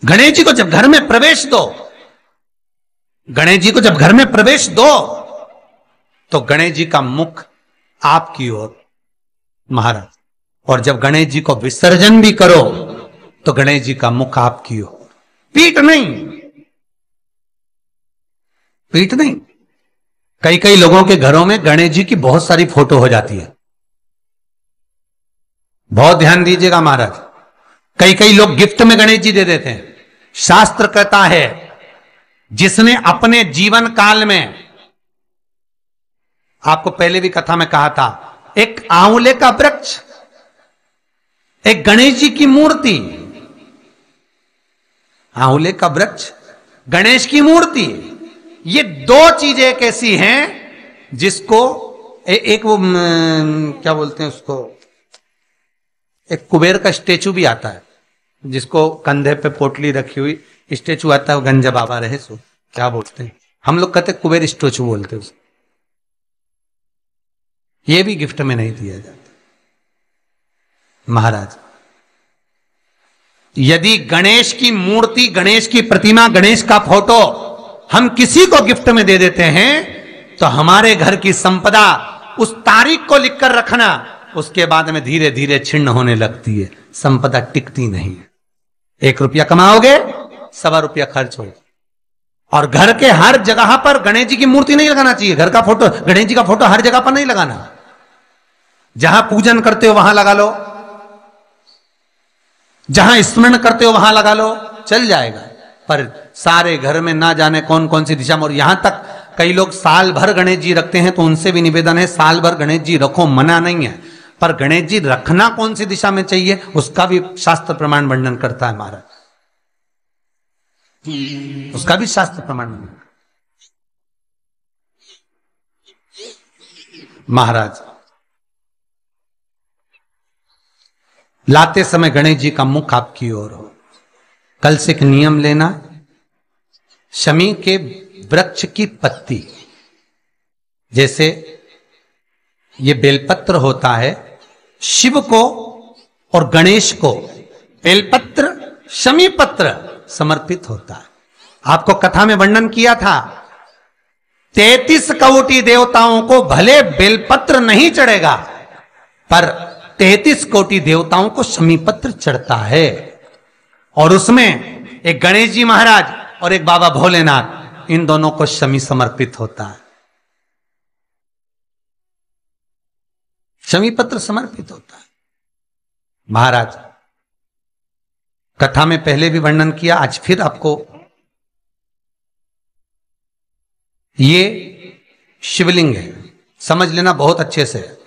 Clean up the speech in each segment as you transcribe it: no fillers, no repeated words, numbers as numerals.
गणेश जी को जब घर में प्रवेश दो, गणेश जी को जब घर में प्रवेश दो तो गणेश जी का मुख आपकी ओर महाराज, और जब गणेश जी को विसर्जन भी करो तो गणेश जी का मुख आपकी ओर, पीठ नहीं, पीठ नहीं। कई कई लोगों के घरों में गणेश जी की बहुत सारी फोटो हो जाती है, बहुत ध्यान दीजिएगा महाराज। कई कई लोग गिफ्ट में गणेश जी दे देते हैं। शास्त्र कहता है जिसने अपने जीवन काल में, आपको पहले भी कथा में कहा था, एक आंवले का वृक्ष, एक गणेश जी की मूर्ति, आंवले का वृक्ष, गणेश की मूर्ति, ये दो चीजें एक ऐसी हैं जिसको एक वो क्या बोलते हैं उसको, एक कुबेर का स्टेचू भी आता है जिसको कंधे पे पोटली रखी हुई स्टेचू आता है, वो गंजा बाबा रहे सो, क्या बोलते हैं हम लोग, कहते कुबेर स्टेचू बोलते हैं उसको। ये भी गिफ्ट में नहीं दिया जाता महाराज। यदि गणेश की मूर्ति, गणेश की प्रतिमा, गणेश का फोटो हम किसी को गिफ्ट में दे देते हैं तो हमारे घर की संपदा, उस तारीख को लिखकर रखना, उसके बाद में धीरे धीरे छिन्न होने लगती है, संपदा टिकती नहीं है। 1 रुपया कमाओगे, 1.25 रुपया खर्च होगा। और घर के हर जगह पर गणेश जी की मूर्ति नहीं लगाना चाहिए, घर का फोटो, गणेश जी का फोटो हर जगह पर नहीं लगाना। जहां पूजन करते हो वहां लगा लो, जहां स्मरण करते हो वहां लगा लो, चल जाएगा। पर सारे घर में ना जाने कौन कौन सी दिशा में, और यहां तक कई लोग साल भर गणेश जी रखते हैं, तो उनसे भी निवेदन है साल भर गणेश जी रखो, मना नहीं है, पर गणेश जी रखना कौन सी दिशा में चाहिए उसका भी शास्त्र प्रमाण वर्णन करता है महाराज, उसका भी शास्त्र प्रमाण महाराज। लाते समय गणेश जी का मुख आपकी ओर हो। कल से एक नियम लेना, शमी के वृक्ष की पत्ती, जैसे ये बेलपत्र होता है, शिव को और गणेश को बेलपत्र, शमी पत्र समर्पित होता है। आपको कथा में वर्णन किया था, 33 कोटि देवताओं को भले बेलपत्र नहीं चढ़ेगा, पर 33 कोटि देवताओं को शमी पत्र चढ़ता है। और उसमें एक गणेश जी महाराज और एक बाबा भोलेनाथ, इन दोनों को शमी समर्पित होता है, शमी पत्र समर्पित होता है महाराज। कथा में पहले भी वर्णन किया, आज फिर आपको, ये शिवलिंग है, समझ लेना बहुत अच्छे से,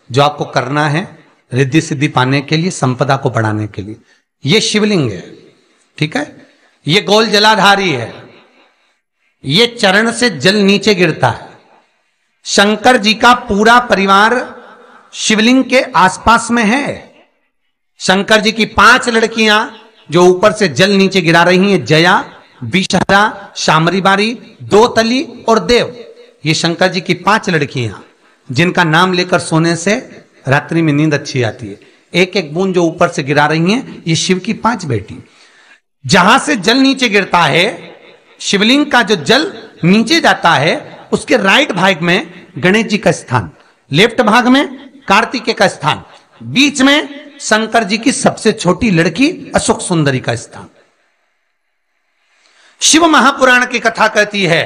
जो आपको करना है रिद्धि सिद्धि पाने के लिए, संपदा को बढ़ाने के लिए। ये शिवलिंग है, ठीक है। ये गोल जलाधारी है, ये चरण से जल नीचे गिरता है। शंकर जी का पूरा परिवार शिवलिंग के आसपास में है। शंकर जी की 5 लड़कियां जो ऊपर से जल नीचे गिरा रही हैं, जया, विषहरा, शामरी बारी, 2 तली और देव, ये शंकर जी की 5 लड़कियां जिनका नाम लेकर सोने से रात्रि में नींद अच्छी आती है। एक एक बूंद जो ऊपर से गिरा रही हैं, ये शिव की 5 बेटी। जहां से जल नीचे गिरता है, शिवलिंग का जो जल नीचे जाता है, उसके राइट भाग में गणेश जी का स्थान, लेफ्ट भाग में कार्तिकेय का स्थान, बीच में शंकर जी की सबसे छोटी लड़की अशोक सुंदरी का स्थान। शिव महापुराण की कथा कहती है,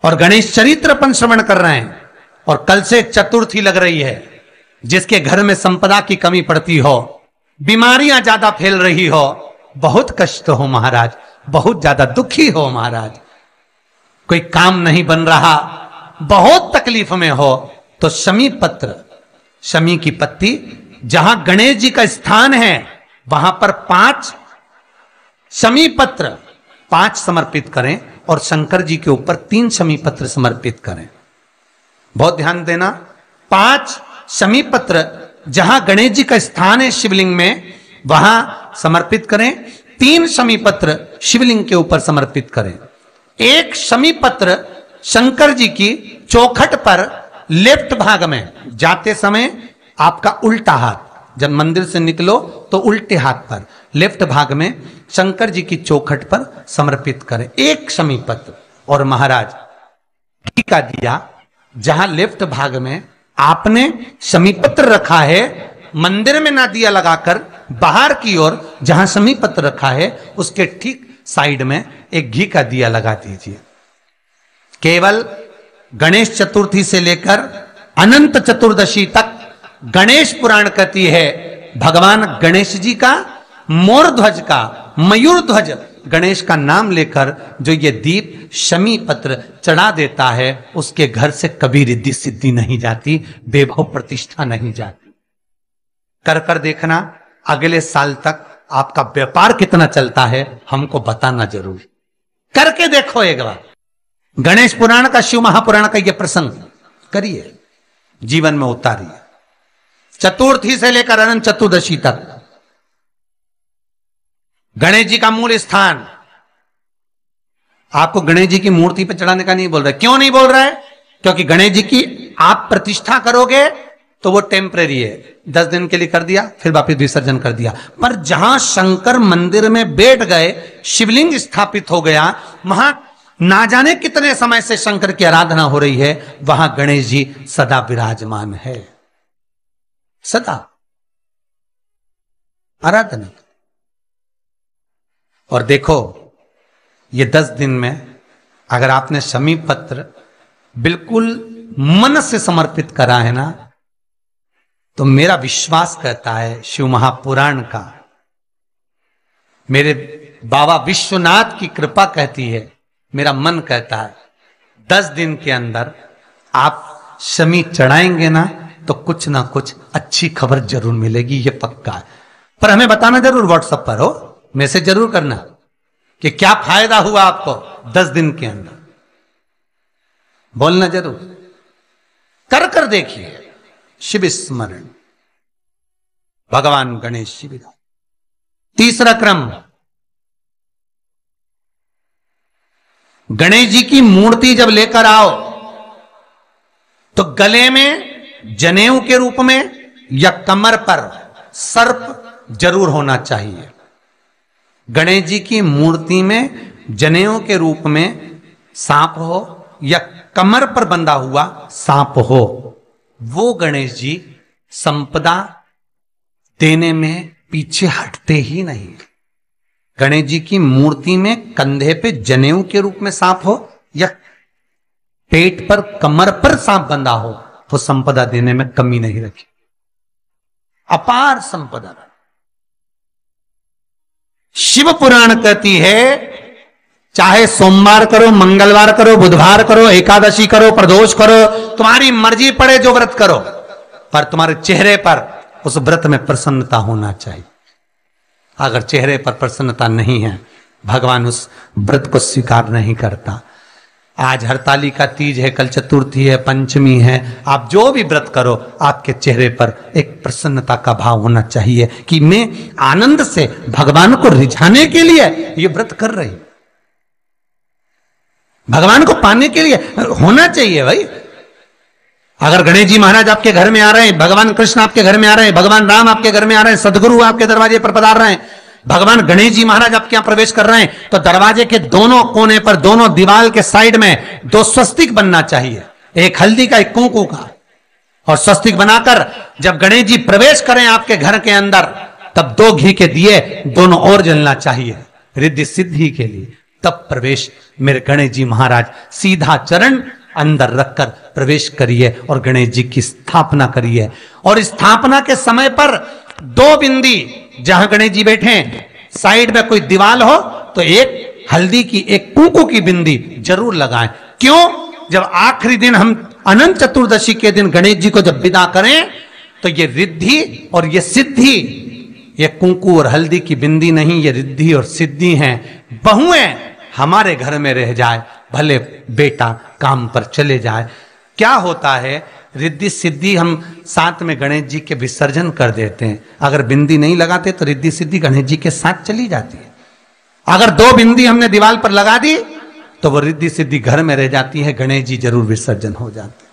और गणेश चरित्र अपन श्रवण कर रहे हैं, और कल से चतुर्थी लग रही है। जिसके घर में संपदा की कमी पड़ती हो, बीमारियां ज्यादा फैल रही हो, बहुत कष्ट हो महाराज, बहुत ज्यादा दुखी हो महाराज, कोई काम नहीं बन रहा, बहुत तकलीफ में हो, तो शमी पत्र, शमी की पत्ती, जहां गणेश जी का स्थान है वहां पर 5 शमी पत्र 5 समर्पित करें, और शंकर जी के ऊपर 3 शमी पत्र समर्पित करें। बहुत ध्यान देना, 5 शमी पत्र जहां गणेश जी का स्थान है शिवलिंग में, वहां समर्पित करें। 3 शमी पत्र शिवलिंग के ऊपर समर्पित करें। 1 शमी पत्र शंकर जी की चौखट पर लेफ्ट भाग में, जाते समय आपका उल्टा हाथ, जब मंदिर से निकलो तो उल्टे हाथ पर लेफ्ट भाग में शंकर जी की चौखट पर समर्पित करें, एक शमी पत्र। और महाराज घी का दिया जहां लेफ्ट भाग में आपने शमी पत्र रखा है, मंदिर में ना दिया लगाकर बाहर की ओर जहां शमी पत्र रखा है उसके ठीक साइड में एक घी का दिया लगा दीजिए। केवल गणेश चतुर्थी से लेकर अनंत चतुर्दशी तक गणेश पुराण कहती है भगवान गणेश जी का मोर ध्वज का मयूर ध्वज गणेश का नाम लेकर जो ये दीप शमी पत्र चढ़ा देता है उसके घर से कभी रिद्धि सिद्धि नहीं जाती, वैभव प्रतिष्ठा नहीं जाती। कर कर देखना, अगले साल तक आपका व्यापार कितना चलता है हमको बताना जरूर, करके देखो एक बार। गणेश पुराण का, शिव महापुराण का यह प्रसंग करिए, जीवन में उतारिए। चतुर्थी से लेकर अनंत चतुर्दशी तक गणेश जी का मूल स्थान। आपको गणेश जी की मूर्ति पर चढ़ाने का नहीं बोल रहा है। क्यों नहीं बोल रहा है? क्योंकि गणेश जी की आप प्रतिष्ठा करोगे तो वो टेम्परेरी है, 10 दिन के लिए कर दिया फिर वापस विसर्जन कर दिया। पर जहां शंकर मंदिर में बैठ गए, शिवलिंग स्थापित हो गया, वहां ना जाने कितने समय से शंकर की आराधना हो रही है, वहां गणेश जी सदा विराजमान है, सदा आराधना। और देखो ये 10 दिन में अगर आपने शमी पत्र बिल्कुल मन से समर्पित करा है ना, तो मेरा विश्वास कहता है शिव महापुराण का, मेरे बाबा विश्वनाथ की कृपा कहती है, मेरा मन कहता है 10 दिन के अंदर आप शमी चढ़ाएंगे ना तो कुछ ना कुछ अच्छी खबर जरूर मिलेगी, ये पक्का है। पर हमें बताना जरूर, व्हाट्सएप पर हो, मैसेज जरूर करना कि क्या फायदा हुआ आपको 10 दिन के अंदर, बोलना जरूर, कर कर देखिए। शिव स्मरण, भगवान गणेश शिव। तीसरा क्रम, गणेश जी की मूर्ति जब लेकर आओ तो गले में जनेऊ के रूप में या कमर पर सर्प जरूर होना चाहिए। गणेश जी की मूर्ति में जनेऊ के रूप में सांप हो या कमर पर बंधा हुआ सांप हो, वो गणेश जी संपदा देने में पीछे हटते ही नहीं। गणेश जी की मूर्ति में कंधे पे जनेऊ के रूप में सांप हो या पेट पर कमर पर सांप बंधा हो, तो संपदा देने में कमी नहीं रखी, अपार संपदा। शिव पुराण कहती है चाहे सोमवार करो, मंगलवार करो, बुधवार करो, एकादशी करो, प्रदोष करो, तुम्हारी मर्जी पड़े जो व्रत करो, पर तुम्हारे चेहरे पर उस व्रत में प्रसन्नता होना चाहिए। अगर चेहरे पर प्रसन्नता नहीं है, भगवान उस व्रत को स्वीकार नहीं करता। आज हरतालिका तीज है, कल चतुर्थी है, पंचमी है, आप जो भी व्रत करो आपके चेहरे पर एक प्रसन्नता का भाव होना चाहिए कि मैं आनंद से भगवान को रिझाने के लिए ये व्रत कर रही, भगवान को पाने के लिए होना चाहिए भाई। अगर गणेश जी महाराज आपके घर में आ रहे हैं, भगवान कृष्ण आपके घर में आ रहे हैं, भगवान राम आपके घर में आ रहे हैं, सदगुरु आपके दरवाजे पर पधार रहे हैं, भगवान गणेश जी महाराज आपके यहां प्रवेश कर रहे हैं, तो दरवाजे के दोनों कोने पर, दोनों दीवार के साइड में 2 स्वस्तिक बनना चाहिए, एक हल्दी का, एक कुंकू का। और स्वस्तिक बनाकर जब गणेश जी प्रवेश करें आपके घर के अंदर, तब 2 घी के दिए दोनों ओर जलना चाहिए रिद्धि सिद्धि के लिए। तब प्रवेश मेरे गणेश जी महाराज सीधा चरण अंदर रखकर प्रवेश करिए और गणेश जी की स्थापना करिए। और स्थापना के समय पर 2 बिंदी, जहां गणेश जी बैठे साइड में कोई दीवार हो तो एक हल्दी की, एक कुंकू की बिंदी जरूर लगाएं। क्यों? जब आखिरी दिन हम अनंत चतुर्दशी के दिन गणेश जी को जब विदा करें तो ये रिद्धि और ये सिद्धि, ये कुंकू और हल्दी की बिंदी नहीं, ये रिद्धि और सिद्धि हैं। बहुएं हमारे घर में रह जाए, भले बेटा काम पर चले जाए। क्या होता है, रिद्धि सिद्धि हम साथ में गणेश जी के विसर्जन कर देते हैं। अगर बिंदी नहीं लगाते तो रिद्धि सिद्धि गणेश जी के साथ चली जाती है। अगर 2 बिंदी हमने दीवार पर लगा दी तो वो रिद्धि सिद्धि घर में रह जाती है, गणेश जी जरूर विसर्जन हो जाते हैं।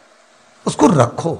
उसको रखो।